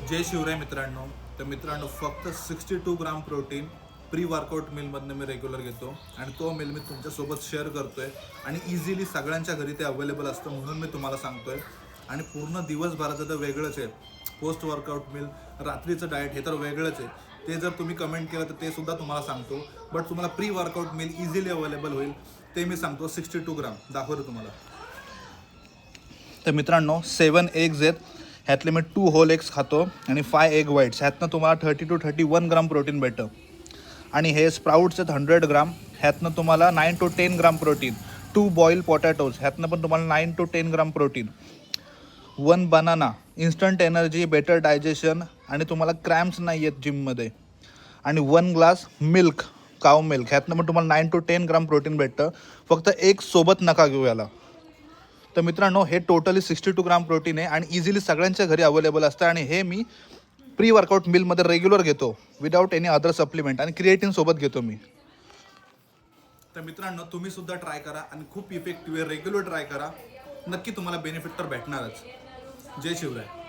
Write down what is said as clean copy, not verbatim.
जय शिवराय मित्रांनो. तर मित्रांनो, फक्त 62 ग्राम प्रोटीन प्री वर्कआउट मिलमधनं मी रेग्युलर घेतो आणि तो मिल मी तुमच्यासोबत शेअर करतो आहे आणि इझिली सगळ्यांच्या घरी ते अवेलेबल असतं म्हणून मी तुम्हाला सांगतो आहे. आणि पूर्ण दिवसभराचं तर वेगळंच आहे. पोस्ट वर्कआउट मिल, रात्रीचं डाएट हे तर वेगळंच आहे. ते जर तुम्ही कमेंट केलं तर ते सुद्धा तुम्हाला सांगतो. बट तुम्हाला pre workout mill easily available होईल ते मी सांगतो. 62 ग्राम दाखवतो तुम्हाला. तर मित्रांनो, 7 एग्ज आहेत. ह्यातले मी 2 होल एग्स खातो आणि 5 एग व्हाईट्स. ह्यातनं तुम्हाला 30 to 31 ग्राम प्रोटीन भेटतं. आणि हे स्प्राउट्स आहेत 100 ग्राम. ह्यातनं तुम्हाला 9 to 10 gram protein. 2 boil potatoes, ह्यातनं पण तुम्हाला 9 to 10 gram protein. 1 banana, instant energy, better digestion आणि तुम्हाला क्रॅम्प्स नाही आहेत जिममध्ये. आणि 1 ग्लास मिल्क, काव मिल्क, ह्यातनं पण तुम्हाला 9 to 10 ग्राम प्रोटीन भेटतं. फक्त एक सोबत नका घेऊ याला. तर मित्रांनो, हे टोटली 62 ग्राम प्रोटीन आहे आणि इझिली सगळ्यांच्या घरी अवेलेबल असतं. आणि हे मी प्री वर्कआउट मिलमध्ये रेग्युलर घेतो विदाऊट एनी अदर सप्लिमेंट आणि क्रिएटिन सोबत घेतो मी. तर मित्रांनो, तुम्ही सुद्धा ट्राय करा आणि खूप इफेक्टिव्ह आहे. रेग्युलर ट्राय करा, नक्की तुम्हाला बेनिफिट तर भेटणारच. जय शिवराय.